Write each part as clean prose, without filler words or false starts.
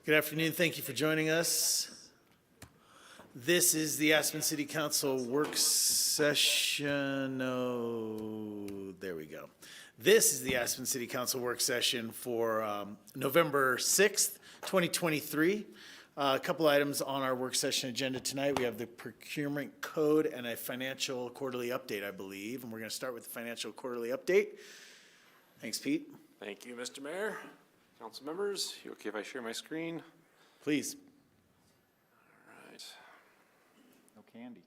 Good afternoon. Thank you for joining us. This is the Aspen City Council work session. Oh, there we go. This is the Aspen City Council work session for November 6th, 2023. A couple items on our work session agenda tonight. We have the procurement code and a financial quarterly update, I believe. And we're going to start with the financial quarterly update. Thanks, Pete. Thank you, Mr. Mayor. Council members, you okay if I share my screen? Please. All right. No candy.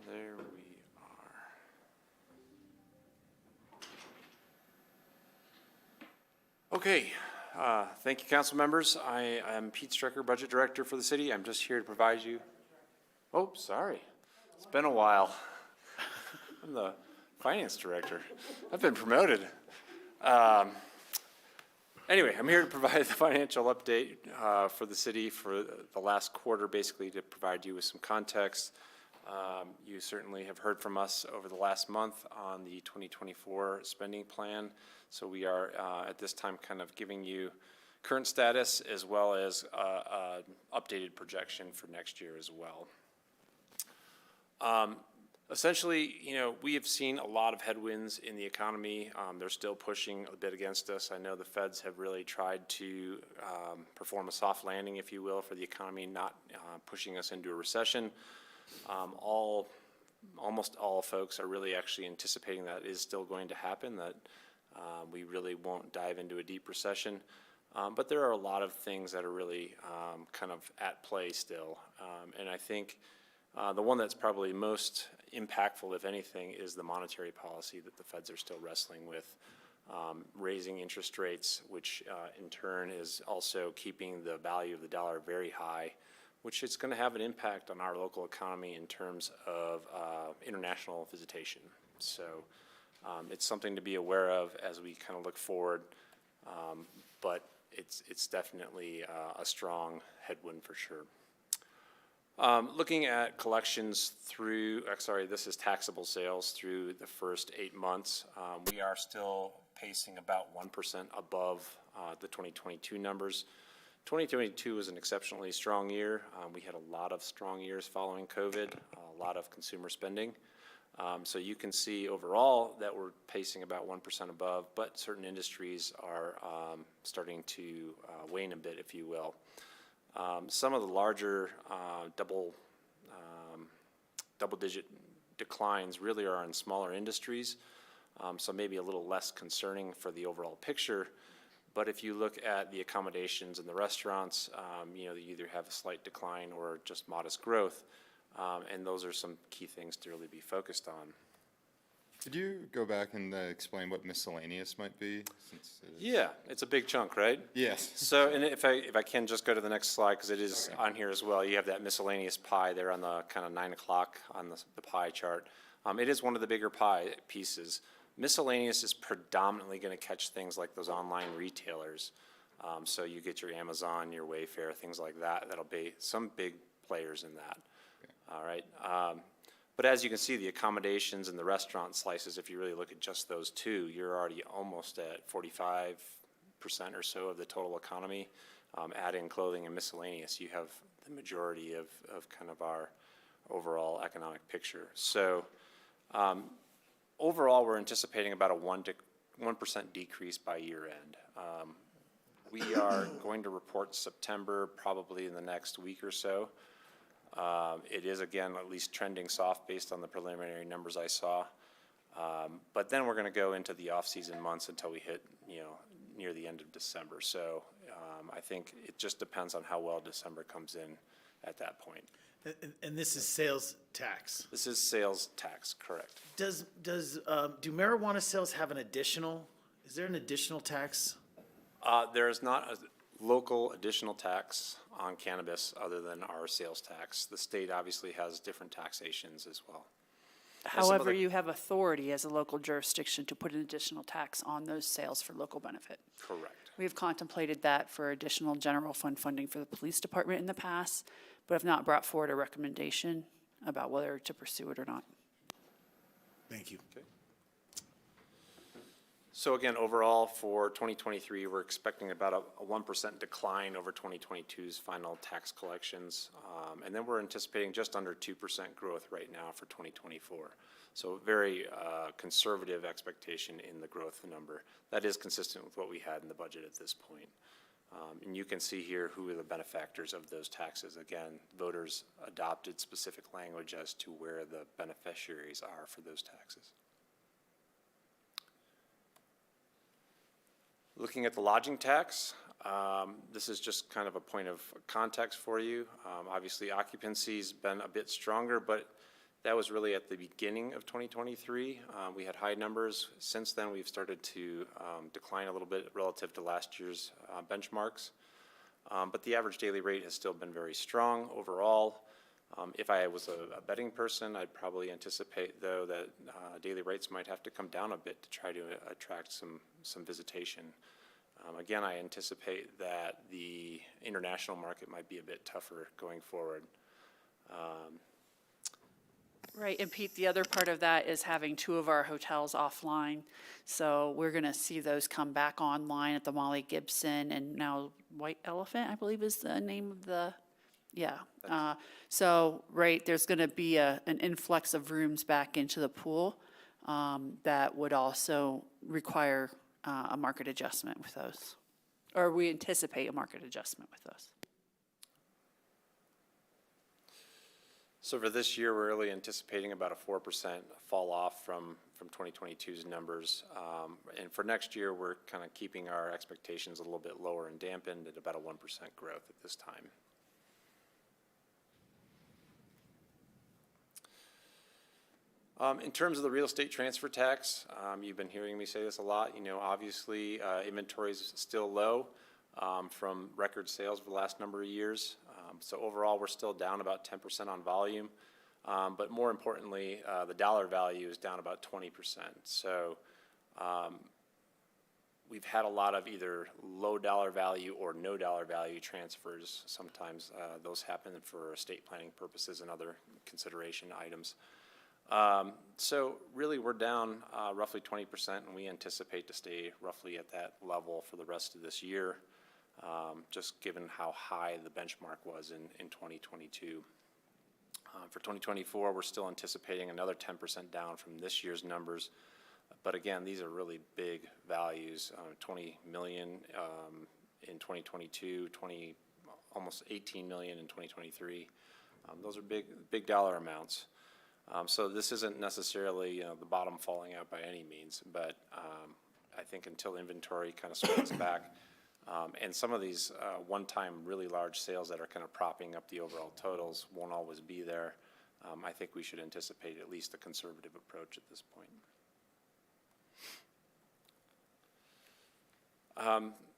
And there we are. Okay. Thank you, council members. I am Pete Strecker, Budget Director for the city. I'm just here to provide you. Oh, sorry. It's been a while. I'm the Finance Director. I've been promoted. Anyway, I'm here to provide the financial update for the city for the last quarter, basically to provide you with some context. You certainly have heard from us over the last month on the 2024 spending plan. So we are at this time kind of giving you current status as well as updated projection for next year as well. Essentially, you know, we have seen a lot of headwinds in the economy. They're still pushing a bit against us. I know the feds have really tried to perform a soft landing, if you will, for the economy, not pushing us into a recession. Almost all folks are really actually anticipating that is still going to happen, that we really won't dive into a deep recession. But there are a lot of things that are really kind of at play still. And I think the one that's probably most impactful, if anything, is the monetary policy that the feds are still wrestling with, raising interest rates, which in turn is also keeping the value of the dollar very high, which is going to have an impact on our local economy in terms of international visitation. So it's something to be aware of as we kind of look forward, but it's definitely a strong headwind for sure. Looking at collections through, this is taxable sales through the first 8 months. We are still pacing about 1% above the 2022 numbers. 2022 was an exceptionally strong year. We had a lot of strong years following COVID, a lot of consumer spending. So you can see overall that we're pacing about 1% above, but certain industries are starting to wane a bit, if you will. Some of the larger double-digit declines really are in smaller industries, so maybe a little less concerning for the overall picture. But if you look at the accommodations and the restaurants, you know, you either have a slight decline or just modest growth, and those are some key things to really be focused on. Could you go back and explain what miscellaneous might be? Yeah, it's a big chunk, right? Yes. So, and if I can just go to the next slide, because it is on here as well. You have that miscellaneous pie there on the kind of 9 o'clock on the pie chart. It is one of the bigger pie pieces. Miscellaneous is predominantly going to catch things like those online retailers. So you get your Amazon, your Wayfair, things like that. That'll be some big players in that. Okay. All right. But as you can see, the accommodations and the restaurant slices, if you really look at just those two, you're already almost at 45% or so of the total economy. Add in clothing and miscellaneous, you have the majority of kind of our overall economic picture. So overall, we're anticipating about a 1% decrease by year end. We are going to report September probably in the next week or so. It is, again, at least trending soft based on the preliminary numbers I saw. But then we're going to go into the off-season months until we hit, you know, near the end of December. So I think it just depends on how well December comes in at that point. And this is sales tax. This is sales tax, correct. Do marijuana sales have an additional? Is there an additional tax? There is not a local additional tax on cannabis other than our sales tax. The state obviously has different taxations as well. However, you have authority as a local jurisdiction to put an additional tax on those sales for local benefit. Correct. We have contemplated that for additional general fund funding for the police department in the past, but have not brought forward a recommendation about whether to pursue it or not. Thank you. Okay. So again, overall for 2023, we're expecting about a 1% decline over 2022's final tax collections. And then we're anticipating just under 2% growth right now for 2024. So very conservative expectation in the growth number. That is consistent with what we had in the budget at this point. And you can see here who are the benefactors of those taxes. Again, voters adopted specific language as to where the beneficiaries are for those taxes. Looking at the lodging tax, this is just kind of a point of context for you. Obviously, occupancy's been a bit stronger, but that was really at the beginning of 2023. We had high numbers. Since then, we've started to decline a little bit relative to last year's benchmarks. But the average daily rate has still been very strong overall. If I was a betting person, I'd probably anticipate, though, that daily rates might have to come down a bit to try to attract some visitation. Again, I anticipate that the international market might be a bit tougher going forward. Right, and Pete, the other part of that is having 2 of our hotels offline. So we're going to see those come back online at the Molly Gibson and now White Elephant, I believe is the name of the, yeah. So, right, there's going to be an influx of rooms back into the pool that would also require a market adjustment with those. Or we anticipate a market adjustment with those. So for this year, we're really anticipating about a 4% fall off from 2022's numbers. And for next year, we're kind of keeping our expectations a little bit lower and dampened at about a 1% growth at this time. In terms of the real estate transfer tax, you've been hearing me say this a lot. You know, obviously, inventory is still low from record sales for the last number of years. So overall, we're still down about 10% on volume. But more importantly, the dollar value is down about 20%. So we've had a lot of either low dollar value or no dollar value transfers. Sometimes those happen for estate planning purposes and other consideration items. So really, we're down roughly 20%, and we anticipate to stay roughly at that level for the rest of this year, just given how high the benchmark was in 2022. For 2024, we're still anticipating another 10% down from this year's numbers. But again, these are really big values, 20 million in 2022, almost 18 million in 2023. Those are big dollar amounts. So this isn't necessarily the bottom falling out by any means, but I think until inventory kind of swings back, and some of these one-time really large sales that are kind of propping up the overall totals won't always be there, I think we should anticipate at least a conservative approach at this point.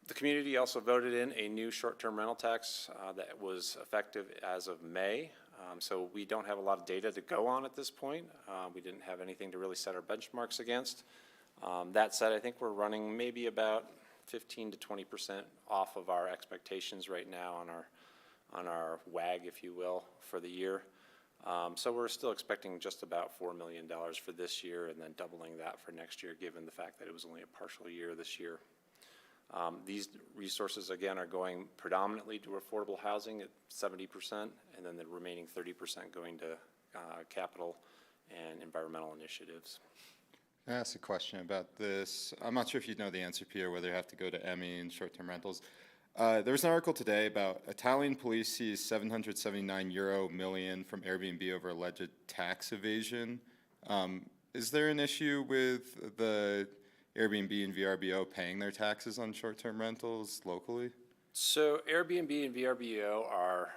The community also voted in a new short-term rental tax that was effective as of May. So we don't have a lot of data to go on at this point. We didn't have anything to really set our benchmarks against. That said, I think we're running maybe about 15 to 20% off of our expectations right now on our WAG, if you will, for the year. So we're still expecting just about $4 million for this year and then doubling that for next year, given the fact that it was only a partial year this year. These resources, again, are going predominantly to affordable housing at 70%, and then the remaining 30% going to capital and environmental initiatives. Can I ask a question about this? I'm not sure if you know the answer, Peter, whether you have to go to Emmy and short-term rentals. There was an article today about Italian police seized €779 million from Airbnb over alleged tax evasion. Is there an issue with the Airbnb and VRBO paying their taxes on short-term rentals locally? So Airbnb and VRBO are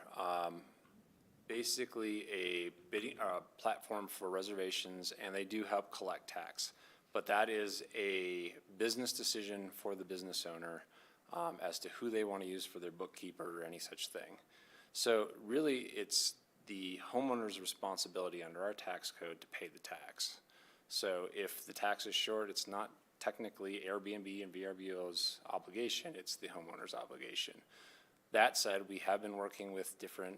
basically a bidding platform for reservations, and they do help collect tax. But that is a business decision for the business owner as to who they want to use for their bookkeeper or any such thing. So really, it's the homeowner's responsibility under our tax code to pay the tax. So if the tax is short, it's not technically Airbnb and VRBO's obligation, it's the homeowner's obligation. That said, we have been working with different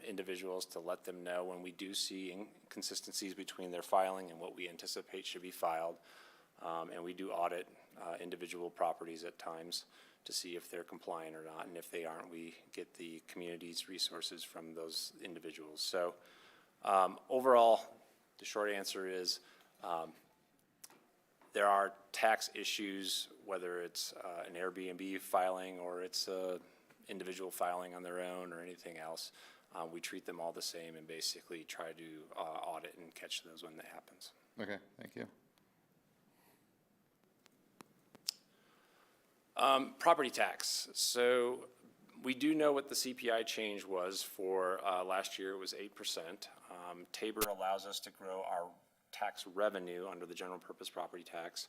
individuals to let them know when we do see inconsistencies between their filing and what we anticipate should be filed. And we do audit individual properties at times to see if they're compliant or not, and if they aren't, we get the community's resources from those individuals. So overall, the short answer is there are tax issues, whether it's an Airbnb filing or it's individual filing on their own or anything else. We treat them all the same and basically try to audit and catch those when that happens. Okay, thank you. Property tax. So we do know what the CPI change was for last year. It was 8%. Tabor allows us to grow our tax revenue under the general purpose property tax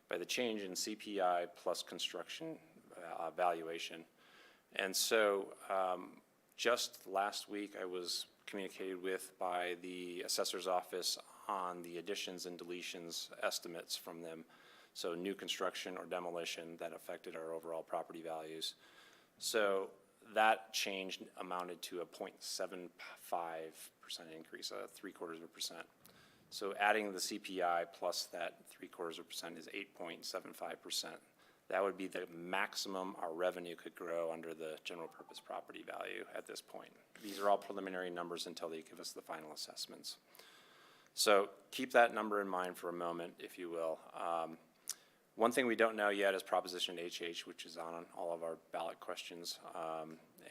by the change in CPI plus construction valuation. And so just last week I was communicated with by the assessor's office on the additions and deletions estimates from them. So new construction or demolition that affected our overall property values. So that change amounted to a 0.75% increase, 0.75%. So adding the CPI plus that 0.75% is 8.75%. That would be the maximum our revenue could grow under the general purpose property value at this point. These are all preliminary numbers until they give us the final assessments. So keep that number in mind for a moment, if you will. One thing we don't know yet is Proposition HH, which is on all of our ballot questions,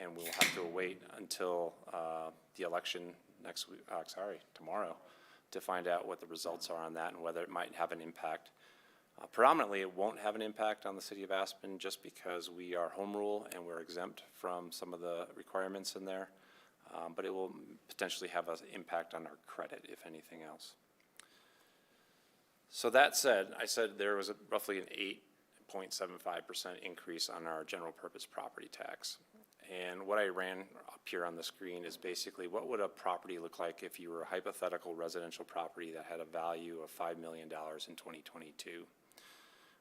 and we'll have to wait until the election next week, tomorrow, to find out what the results are on that and whether it might have an impact. Predominantly, it won't have an impact on the city of Aspen just because we are home rule and we're exempt from some of the requirements in there, but it will potentially have an impact on our credit, if anything else. So that said, I said there was roughly an 8.75% increase on our general purpose property tax. And what I ran up here on the screen is basically what would a property look like if you were a hypothetical residential property that had a value of $5 million in 2022.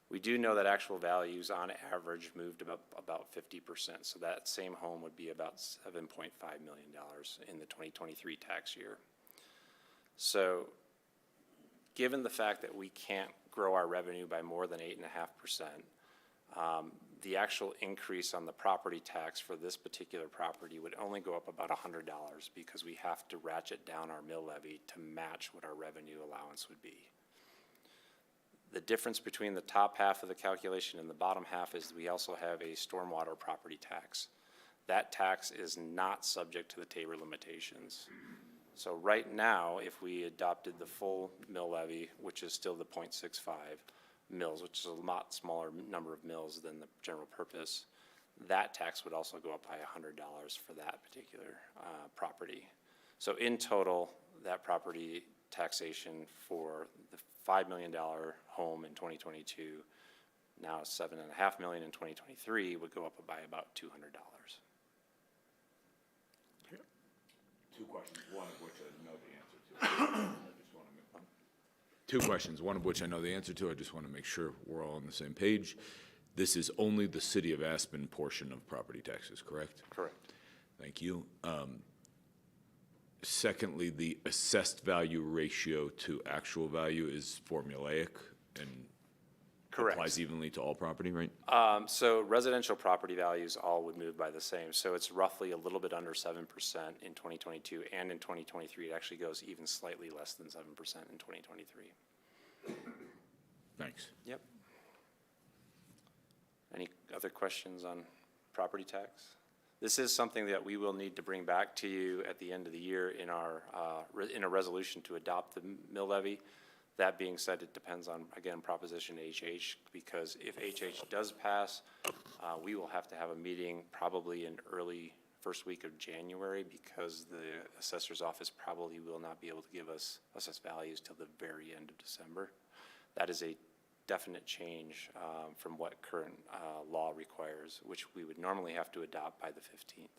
We do know that actual values on average moved about 50%. So that same home would be about $7.5 million in the 2023 tax year. So given the fact that we can't grow our revenue by more than 8.5%, the actual increase on the property tax for this particular property would only go up about $100 because we have to ratchet down our mill levy to match what our revenue allowance would be. The difference between the top half of the calculation and the bottom half is we also have a stormwater property tax. That tax is not subject to the Tabor limitations. So right now, if we adopted the full mill levy, which is still the 0.65 mills, which is a lot smaller number of mills than the general purpose, that tax would also go up by $100 for that particular property. So in total, that property taxation for the $5 million home in 2022, now $7.5 million in 2023, would go up by about $200. Two questions, one of which I know the answer to. Two questions, one of which I know the answer to. I just want to make sure we're all on the same page. This is only the City of Aspen portion of property taxes, correct? Correct. Thank you. Secondly, the assessed value ratio to actual value is formulaic and Correct. applies evenly to all property, right? So residential property values all would move by the same. So it's roughly a little bit under 7% in 2022, and in 2023 it actually goes even slightly less than 7% in 2023. Thanks. Yep. Any other questions on property tax? This is something that we will need to bring back to you at the end of the year in our in a resolution to adopt the mill levy. That being said, it depends on, again, Proposition HH, because if HH does pass, we will have to have a meeting probably in early first week of January, because the assessor's office probably will not be able to give us assessed values till the very end of December. That is a definite change from what current law requires, which we would normally have to adopt by the 15th.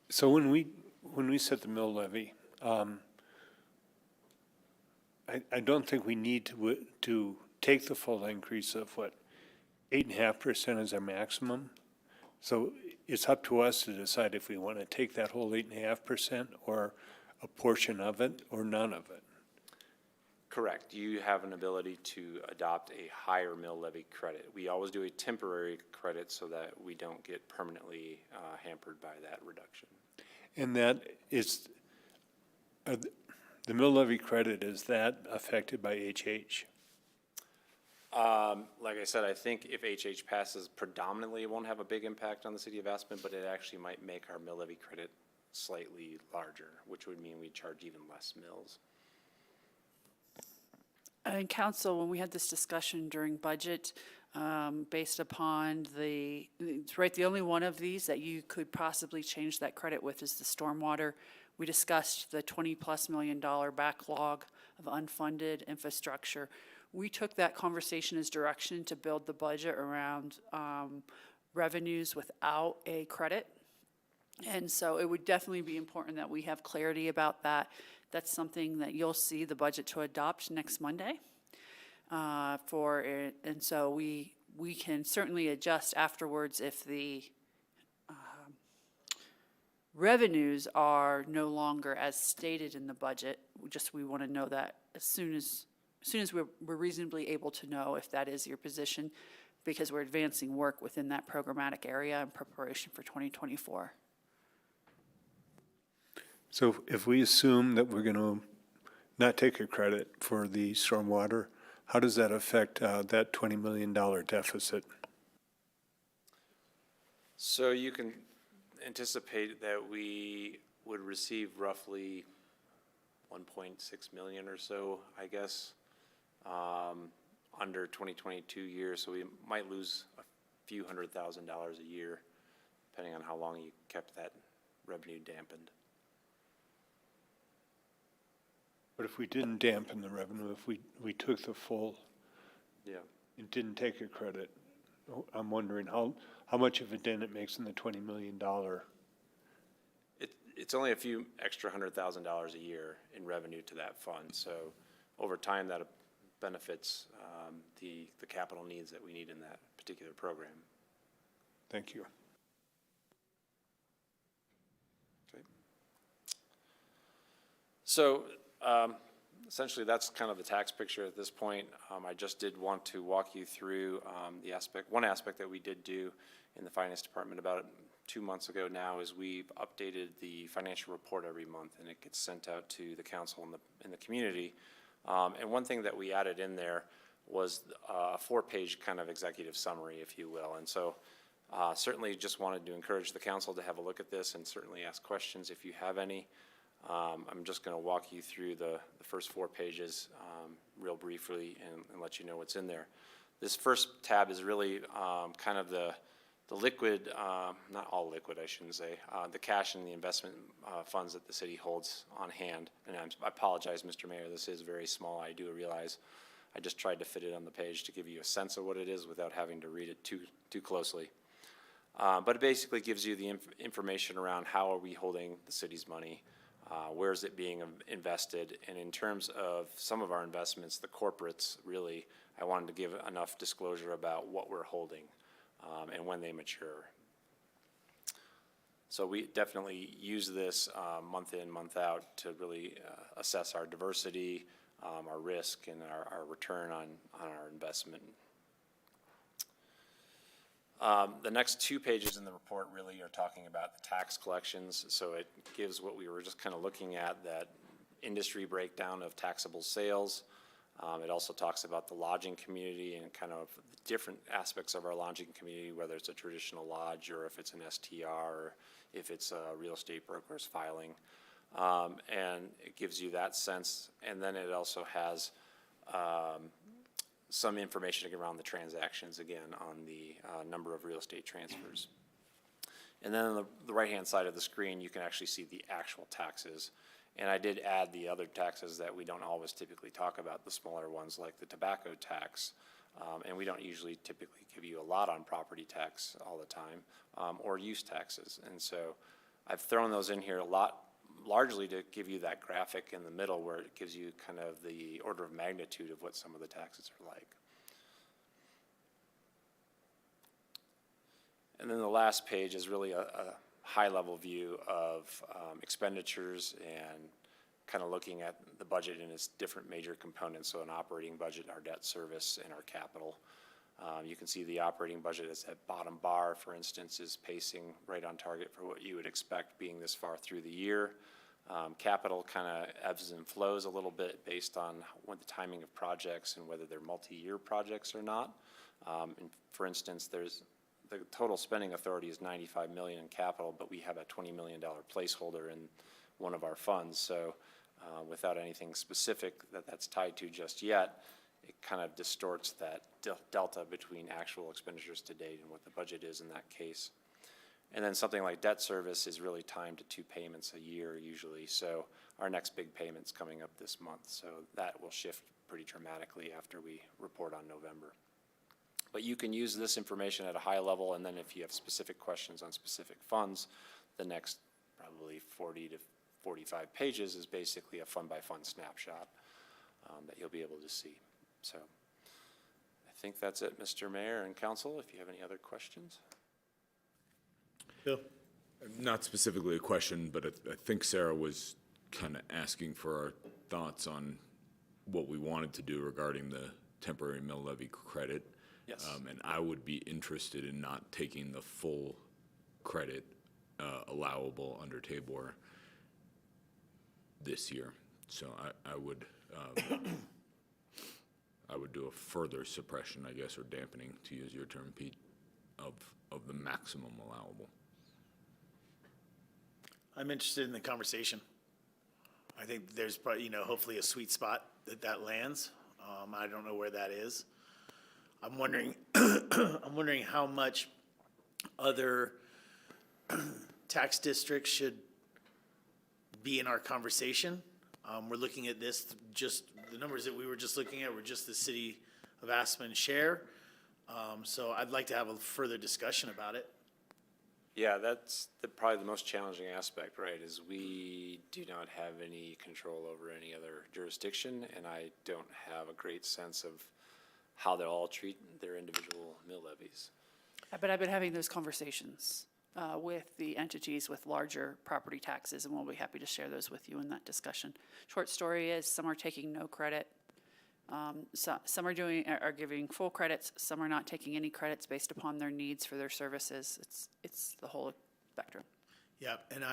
So when we set the mill levy, I don't think we need to take the full increase of 8.5% is our maximum. So it's up to us to decide if we want to take that whole 8.5% or a portion of it or none of it. Correct. You have an ability to adopt a higher mill levy credit. We always do a temporary credit so that we don't get permanently hampered by that reduction. And that is, the mill levy credit, is that affected by HH? Like I said, I think if HH passes, predominantly it won't have a big impact on the city of Aspen, but it actually might make our mill levy credit slightly larger, which would mean we charge even less mills. And council, when we had this discussion during budget, based upon the only one of these that you could possibly change that credit with is the stormwater. We discussed the $20+ million backlog of unfunded infrastructure. We took that conversation as direction to build the budget around revenues without a credit. And so it would definitely be important that we have clarity about that. That's something that you'll see the budget to adopt next Monday. And so we can certainly adjust afterwards if the revenues are no longer as stated in the budget. We want to know that as soon as we're reasonably able to know if that is your position, because we're advancing work within that programmatic area in preparation for 2024. So if we assume that we're going to not take a credit for the stormwater, how does that affect that $20 million deficit? So you can anticipate that we would receive roughly 1.6 million or so, I guess, under 2022 year. So we might lose a few $100,000 a year, depending on how long you kept that revenue dampened. But if we didn't dampen the revenue, if we took the full Yeah. and didn't take a credit, I'm wondering how much of a dent it makes in the $20 million. It's only a few extra $100,000 a year in revenue to that fund. So over time, that benefits the capital needs that we need in that particular program. Thank you. Okay. So essentially, that's kind of the tax picture at this point. I just did want to walk you through one aspect that we did do in the finance department about 2 months ago now is we've updated the financial report every month, and it gets sent out to the council in the community. And one thing that we added in there was a 4-page kind of executive summary, if you will. And so certainly just wanted to encourage the council to have a look at this and certainly ask questions if you have any. I'm just going to walk you through the first 4 pages real briefly and let you know what's in there. This first tab is really kind of the liquid, not all liquid, I shouldn't say, the cash and the investment funds that the city holds on hand. And I apologize, Mr. Mayor, this is very small. I do realize I just tried to fit it on the page to give you a sense of what it is without having to read it too closely. But it basically gives you the information around how are we holding the city's money, where is it being invested, and in terms of some of our investments, the corporates, really, I wanted to give enough disclosure about what we're holding and when they mature. So we definitely use this month in, month out to really assess our diversity, our risk, and our return on our investment. The next 2 pages in the report really are talking about the tax collections. So it gives what we were just kind of looking at, that industry breakdown of taxable sales. It also talks about the lodging community and kind of the different aspects of our lodging community, whether it's a traditional lodge or if it's an STR or if it's a real estate broker's filing. And it gives you that sense. And then it also has some information around the transactions, again, on the number of real estate transfers. And then on the right-hand side of the screen, you can actually see the actual taxes. And I did add the other taxes that we don't always typically talk about, the smaller ones like the tobacco tax. And we don't usually typically give you a lot on property tax all the time, or use taxes. And so I've thrown those in here largely to give you that graphic in the middle where it gives you kind of the order of magnitude of what some of the taxes are like. And then the last page is really a high-level view of expenditures and kind of looking at the budget in its different major components, so an operating budget, our debt service, and our capital. You can see the operating budget as that bottom bar, for instance, is pacing right on target for what you would expect being this far through the year. Capital kind of ebbs and flows a little bit based on what the timing of projects and whether they're multi-year projects or not. And for instance, there's the total spending authority is $95 million in capital, but we have a $20 million placeholder in one of our funds. So without anything specific that's tied to just yet, it kind of distorts that delta between actual expenditures to date and what the budget is in that case. And then something like debt service is really timed to 2 payments a year usually. So our next big payment's coming up this month. So that will shift pretty dramatically after we report on November. But you can use this information at a high level, and then if you have specific questions on specific funds, the next probably 40 to 45 pages is basically a fund-by-fund snapshot that you'll be able to see. So I think that's it, Mr. Mayor and Council, if you have any other questions. Bill? Not specifically a question, but I think Sarah was kind of asking for our thoughts on what we wanted to do regarding the temporary mill levy credit. Yes. And I would be interested in not taking the full credit allowable under Tabor this year. So I would do a further suppression, I guess, or dampening, to use your term, Pete, of the maximum allowable. I'm interested in the conversation. I think there's probably, hopefully a sweet spot that lands. I don't know where that is. I'm wondering, I'm wondering how much other tax districts should be in our conversation. We're looking at this, just the numbers that we were just looking at were just the city of Aspen share. So I'd like to have a further discussion about it. Yeah, that's probably the most challenging aspect, right, is we do not have any control over any other jurisdiction, and I don't have a great sense of how they all treat their individual mill levies. But I've been having those conversations with the entities with larger property taxes, and we'll be happy to share those with you in that discussion. Short story is some are taking no credit. Some are giving full credits. Some are not taking any credits based upon their needs for their services. It's the whole spectrum. Yeah, and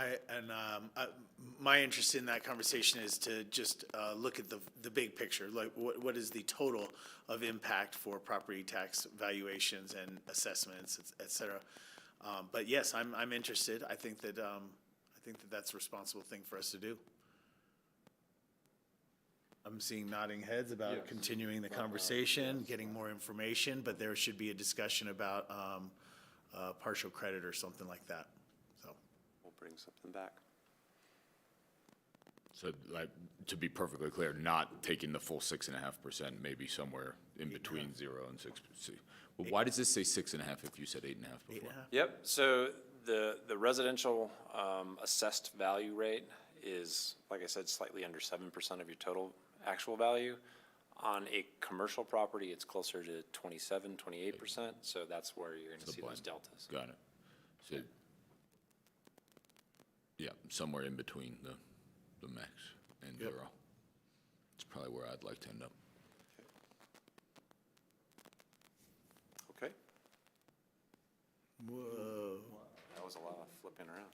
my interest in that conversation is to just look at the big picture, like what is the total of impact for property tax valuations and assessments, et cetera. But yes, I'm interested. I think that that's a responsible thing for us to do. I'm seeing nodding heads about continuing the conversation, getting more information, but there should be a discussion about partial credit or something like that. We'll bring something back. So, to be perfectly clear, not taking the full 6.5%, maybe somewhere in between 0 and 6%. Well, why does this say 6.5 if you said 8.5 before? 8.5? Yep, so the residential assessed value rate is, like I said, slightly under 7% of your total actual value. On a commercial property, it's closer to 27, 28%, so that's where you're gonna see those deltas. Got it. So, yeah, somewhere in between the max and 0. It's probably where I'd like to end up. Okay, Whoa. that was a lot of flipping around.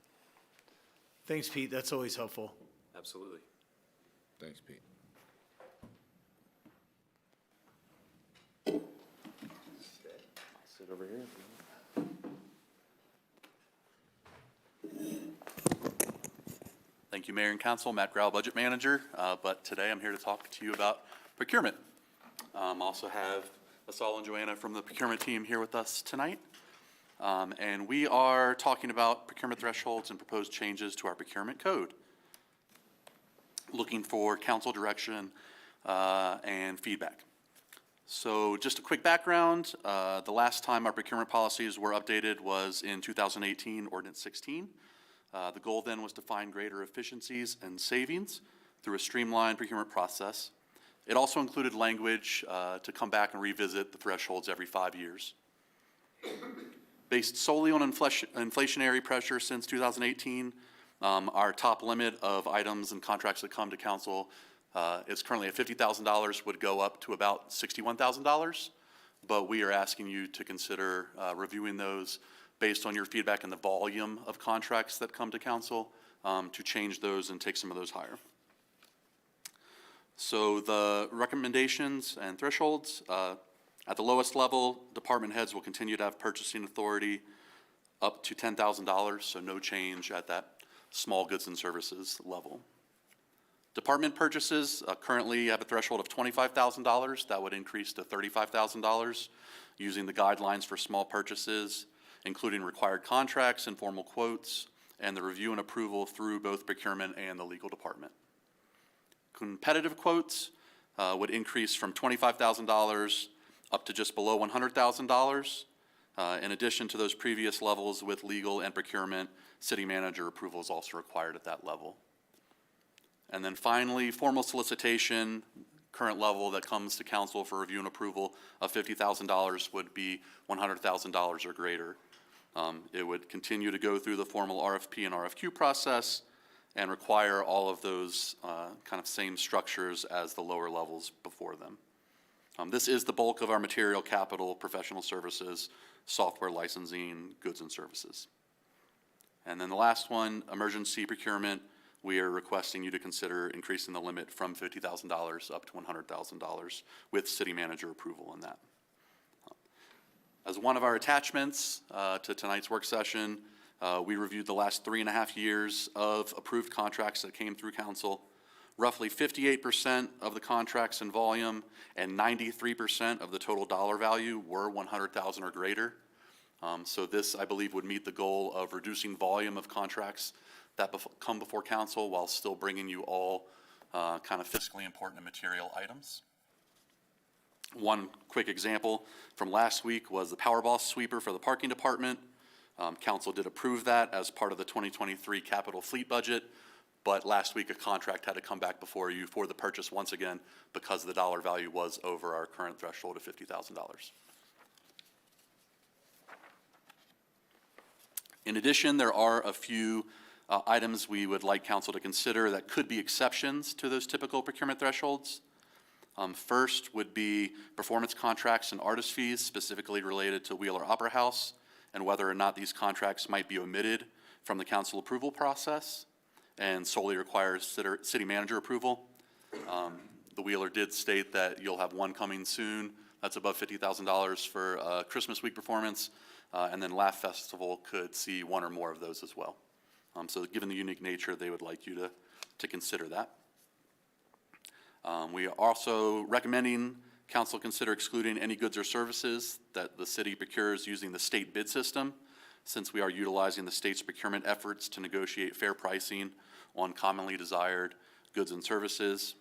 Thanks, Pete. That's always helpful. Absolutely. Thanks, Pete. I'll sit over here. Thank you, Mayor and Council. Matt Grau, Budget Manager, but today I'm here to talk to you about procurement. Also have Asal and Joanna from the procurement team here with us tonight. And we are talking about procurement thresholds and proposed changes to our procurement code. Looking for council direction and feedback. So just a quick background, the last time our procurement policies were updated was in 2018, Ordinance 16. The goal then was to find greater efficiencies and savings through a streamlined procurement process. It also included language to come back and revisit the thresholds every 5 years. Based solely on inflationary pressure since 2018, Our top limit of items and contracts that come to council is currently at $50,000, would go up to about $61,000. But we are asking you to consider reviewing those based on your feedback and the volume of contracts that come to council to change those and take some of those higher. So the recommendations and thresholds, at the lowest level, department heads will continue to have purchasing authority up to $10,000, so no change at that small goods and services level. Department purchases currently have a threshold of $25,000. That would increase to $35,000 using the guidelines for small purchases, including required contracts and formal quotes, and the review and approval through both procurement and the legal department. Competitive quotes would increase from $25,000 up to just below $100,000. In addition to those previous levels with legal and procurement, city manager approval is also required at that level. And then finally, formal solicitation, current level that comes to council for review and approval of $50,000 would be $100,000 or greater. It would continue to go through the formal RFP and RFQ process and require all of those kind of same structures as the lower levels before them. This is the bulk of our material capital, professional services, software licensing, goods and services. And then the last one, emergency procurement, we are requesting you to consider increasing the limit from $50,000 up to $100,000 with city manager approval on that. As one of our attachments to tonight's work session, we reviewed the last 3.5 years of approved contracts that came through council. Roughly 58% of the contracts in volume and 93% of the total dollar value were $100,000 or greater. So this, I believe, would meet the goal of reducing volume of contracts that come before council while still bringing you all kind of fiscally important and material items. One quick example from last week was the Powerball sweeper for the parking department. Council did approve that as part of the 2023 capital fleet budget, but last week a contract had to come back before you for the purchase once again because the dollar value was over our current threshold of $50,000. In addition, there are a few items we would like council to consider that could be exceptions to those typical procurement thresholds. First would be performance contracts and artist fees specifically related to Wheeler Opera House and whether or not these contracts might be omitted from the council approval process and solely requires city manager approval. The Wheeler did state that you'll have one coming soon. That's above $50,000 for a Christmas week performance. And then Laugh Festival could see one or more of those as well. So given the unique nature, they would like you to consider that. We are also recommending council consider excluding any goods or services that the city procures using the state bid system, since we are utilizing the state's procurement efforts to negotiate fair pricing on commonly desired goods and services,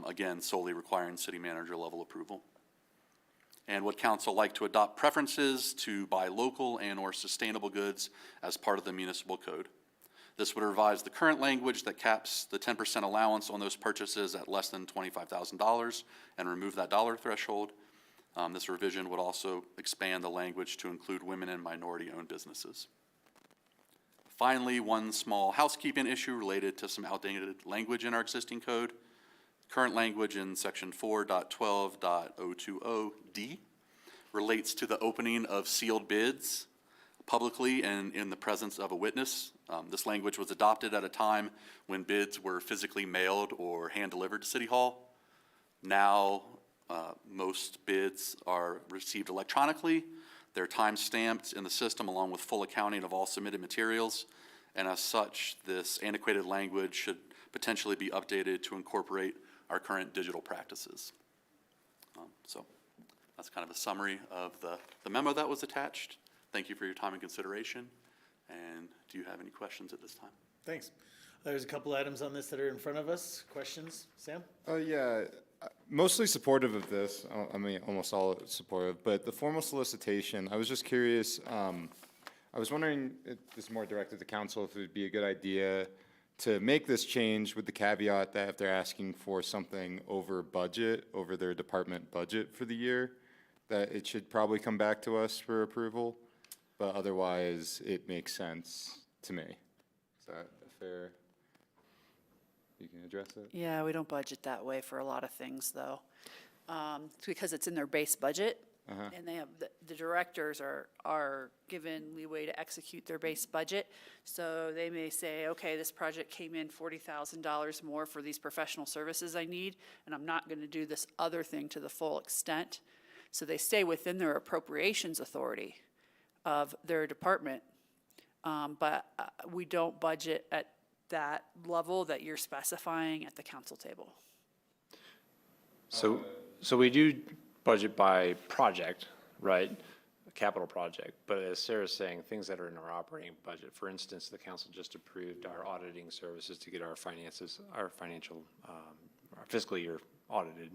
again, solely requiring city manager level approval. And would council like to adopt preferences to buy local and or sustainable goods as part of the municipal code? This would revise the current language that caps the 10% allowance on those purchases at less than $25,000 and remove that dollar threshold. This revision would also expand the language to include women and minority-owned businesses. Finally, one small housekeeping issue related to some outdated language in our existing code. Current language in section 4.12.020D relates to the opening of sealed bids publicly and in the presence of a witness. This language was adopted at a time when bids were physically mailed or hand-delivered to City Hall. Now, most bids are received electronically. They're time-stamped in the system along with full accounting of all submitted materials. And as such, this antiquated language should potentially be updated to incorporate our current digital practices. So that's kind of a summary of the memo that was attached. Thank you for your time and consideration. And do you have any questions at this time? Thanks. There's a couple items on this that are in front of us. Questions? Sam? Yeah, mostly supportive of this. I mean, almost all supportive, but the formal solicitation, I was just curious. I was wondering, this is more directed to council, if it would be a good idea to make this change with the caveat that if they're asking for something over budget, over their department budget for the year, that it should probably come back to us for approval, but otherwise it makes sense to me. Is that fair? You can address it? Yeah, we don't budget that way for a lot of things, though. It's because it's in their base budget, and they have, the directors are given leeway to execute their base budget. So they may say, okay, this project came in $40,000 more for these professional services I need, and I'm not going to do this other thing to the full extent. So they stay within their appropriations authority of their department, but we don't budget at that level that you're specifying at the council table. So we do budget by project, right? A capital project, but as Sarah's saying, things that are in our operating budget. For instance, the council just approved our auditing services to get our finances, our fiscal year audited.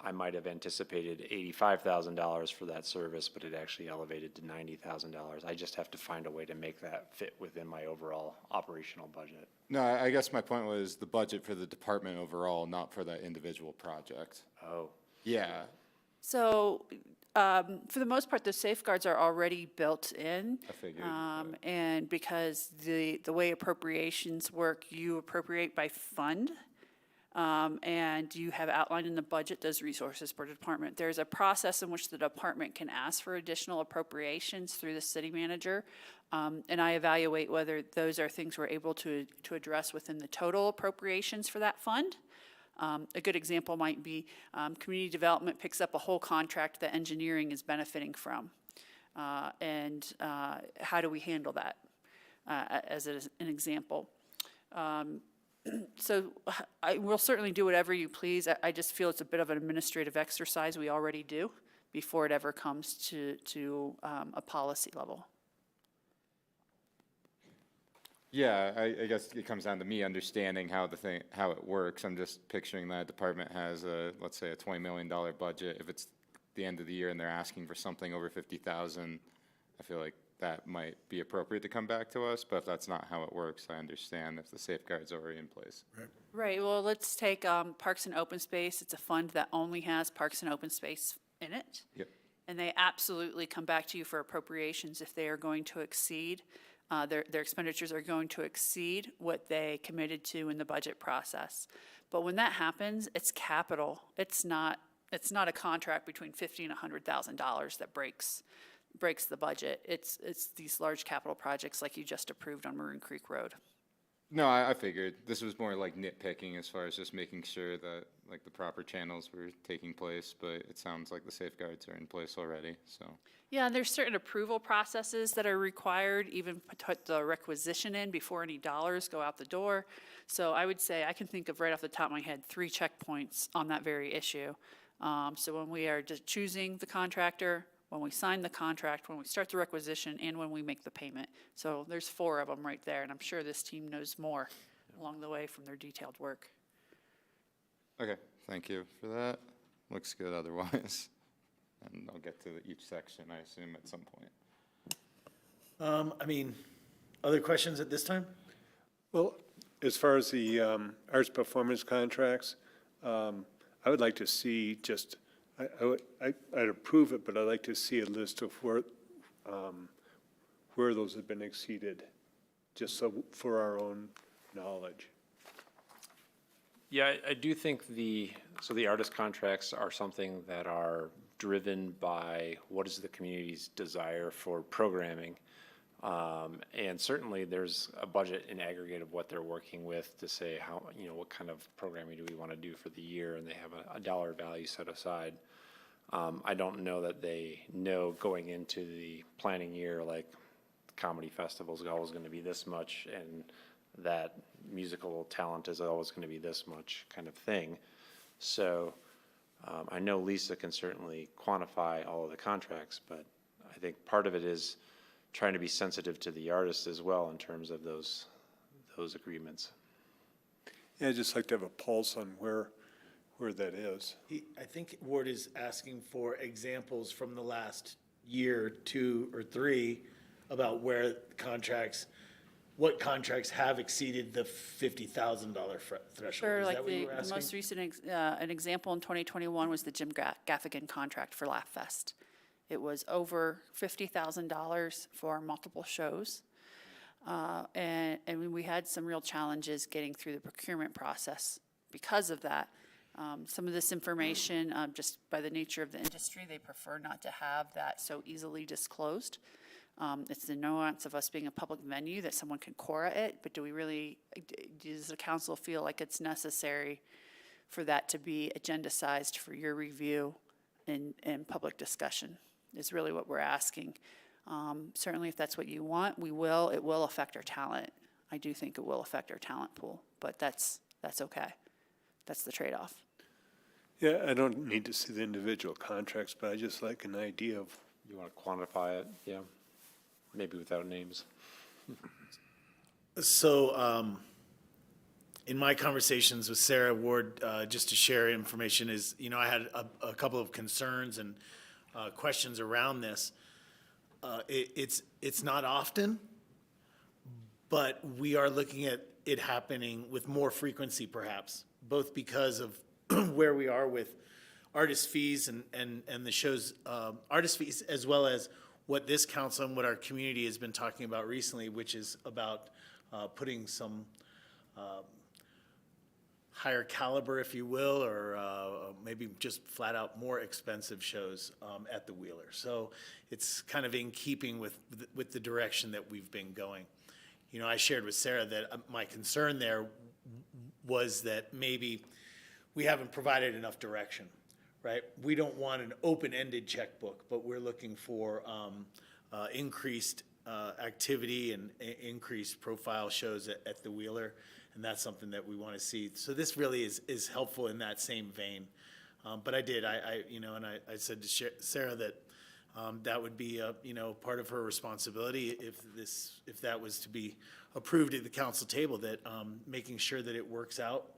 I might have anticipated $85,000 for that service, but it actually elevated to $90,000. I just have to find a way to make that fit within my overall operational budget. No, I guess my point was the budget for the department overall, not for that individual project. Oh. Yeah, So, for the most part, the safeguards are already built in. I figured. And because the way appropriations work, you appropriate by fund. And you have outlined in the budget those resources per department. There's a process in which the department can ask for additional appropriations through the city manager. And I evaluate whether those are things we're able to address within the total appropriations for that fund. A good example might be community development picks up a whole contract that engineering is benefiting from. And how do we handle that as an example? So I will certainly do whatever you please. I just feel it's a bit of an administrative exercise we already do before it ever comes to a policy level. Yeah, I guess it comes down to me understanding how it works. I'm just picturing that department has let's say a $20 million budget. If it's the end of the year and they're asking for something over 50,000, I feel like that might be appropriate to come back to us. But if that's not how it works, I understand if the safeguard's already in place. Right, well, let's take Parks and Open Space. It's a fund that only has Parks and Open Space in it. Yep. And they absolutely come back to you for appropriations if they are going to exceed, their expenditures are going to exceed what they committed to in the budget process. But when that happens, it's capital. It's not a contract between $50,000 and $100,000 that breaks the budget. It's these large capital projects like you just approved on Maroon Creek Road. No, I figured this was more like nitpicking as far as just making sure that like the proper channels were taking place, but it sounds like the safeguards are in place already, so. Yeah, and there's certain approval processes that are required, even put the requisition in before any dollars go out the door. So I would say, I can think of right off the top of my head, 3 checkpoints on that very issue. So when we are just choosing the contractor, when we sign the contract, when we start the requisition, and when we make the payment. So there's 4 of them right there, and I'm sure this team knows more along the way from their detailed work. Okay, thank you for that. Looks good otherwise. And I'll get to each section, I assume, at some point. I mean, other questions at this time? Well, as far as the arts performance contracts, I would like to see just, I'd approve it, but I'd like to see a list of where those have been exceeded, just so for our own knowledge. Yeah, I do think the artist contracts are something that are driven by what is the community's desire for programming. And certainly there's a budget in aggregate of what they're working with to say how, what kind of programming do we want to do for the year, and they have a dollar value set aside. I don't know that they know going into the planning year, like comedy festivals are always going to be this much, and that musical talent is always going to be this much kind of thing. So I know Lisa can certainly quantify all of the contracts, but I think part of it is trying to be sensitive to the artist as well in terms of those agreements. Yeah, I'd just like to have a pulse on where that is. I think Ward is asking for examples from the last year, 2 or 3, about where what contracts have exceeded the $50,000 threshold. Sure, Is like that what you were the asking? most recent, an example in 2021 was the Jim Gaffigan contract for Laugh Fest. It was over $50,000 for multiple shows. And we had some real challenges getting through the procurement process because of that. Some of this information, just by the nature of the industry, they prefer not to have that so easily disclosed. It's the nuance of us being a public venue that someone can CoA it, but does the council feel like it's necessary for that to be agendized for your review and public discussion is really what we're asking. Certainly if that's what you want, it will affect our talent. I do think it will affect our talent pool, but that's okay. That's the trade-off. Yeah, I don't need to see the individual contracts, but I just like an idea of, You want to quantify it, yeah, maybe without names. So, in my conversations with Sarah Ward, just to share information is, I had a couple of concerns and questions around this. It's not often, but we are looking at it happening with more frequency perhaps, both because of where we are with artist fees and the show's artist fees, as well as what this council and what our community has been talking about recently, which is about putting some higher caliber, if you will, or maybe just flat out more expensive shows at the Wheeler. So it's kind of in keeping with the direction that we've been going. I shared with Sarah that my concern there was that maybe we haven't provided enough direction, right? We don't want an open-ended checkbook, but we're looking for increased activity and increased profile shows at the Wheeler, and that's something that we want to see. So this really is helpful in that same vein. But I said to Sarah that that would be part of her responsibility if that was to be approved at the council table, that making sure that it works out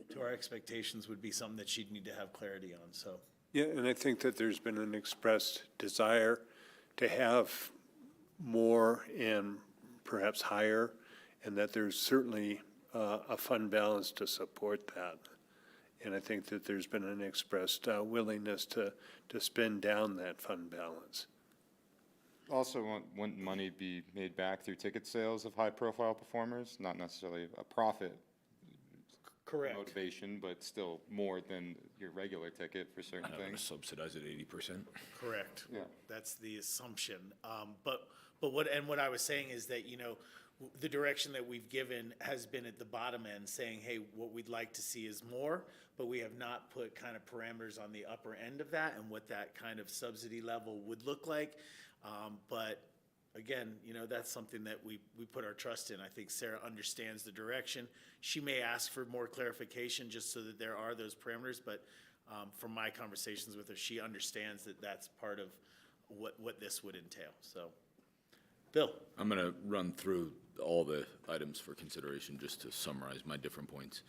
to our expectations would be something that she'd need to have clarity on, so. yeah, and I think that there's been an expressed desire to have more and perhaps higher, and that there's certainly a fund balance to support that. And I think that there's been an expressed willingness to spend down that fund balance. Also, wouldn't money be made back through ticket sales of high-profile performers? Not necessarily a profit Correct. motivation, but still more than your regular ticket for certain I'm going to things. subsidize it 80%. Correct. Yeah. That's the assumption. But what I was saying is that, the direction that we've given has been at the bottom end, saying, hey, what we'd like to see is more, but we have not put kind of parameters on the upper end of that and what that kind of subsidy level would look like. But again, that's something that we put our trust in. I think Sarah understands the direction. She may ask for more clarification just so that there are those parameters, but from my conversations with her, she understands that that's part of what this would entail. So, Bill. I'm going to run through all the items for consideration just to summarize my different points.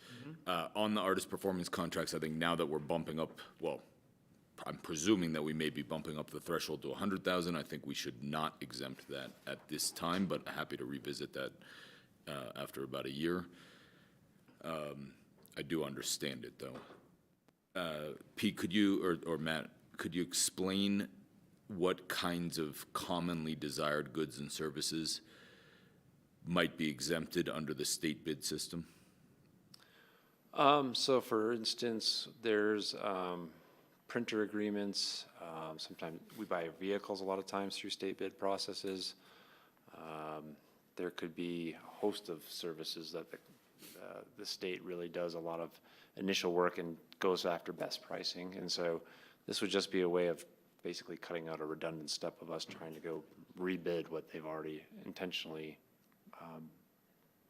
On the artist performance contracts, I think now that we're bumping up, well, I'm presuming that we may be bumping up the threshold to 100,000. I think we should not exempt that at this time, but happy to revisit that after about a year. I do understand it, though. Pete, could you, or Matt, could you explain what kinds of commonly desired goods and services might be exempted under the state bid system? So for instance, there's printer agreements. Sometimes we buy vehicles a lot of times through state bid processes. There could be a host of services that the state really does a lot of initial work and goes after best pricing. And so this would just be a way of basically cutting out a redundant step of us trying to go rebid what they've already intentionally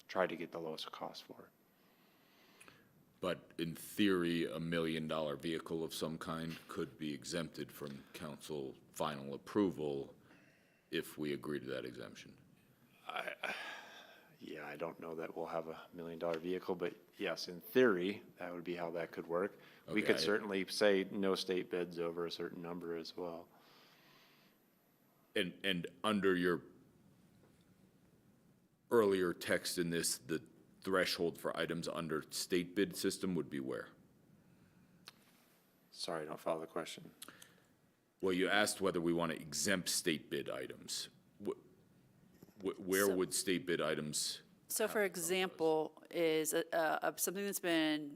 tried to get the lowest cost for. But in theory, $1 million vehicle of some kind could be exempted from council final approval if we agree to that exemption. Yeah, I don't know that we'll have $1 million vehicle, but yes, in theory, that would be how that could work. We could Okay. certainly say no state bids over a certain number as well. And under your earlier text in this, the threshold for items under state bid system would be where? Sorry, I don't follow the question. Well, you asked whether we want to exempt state bid items. Where would state bid items? So for example, is something that's been,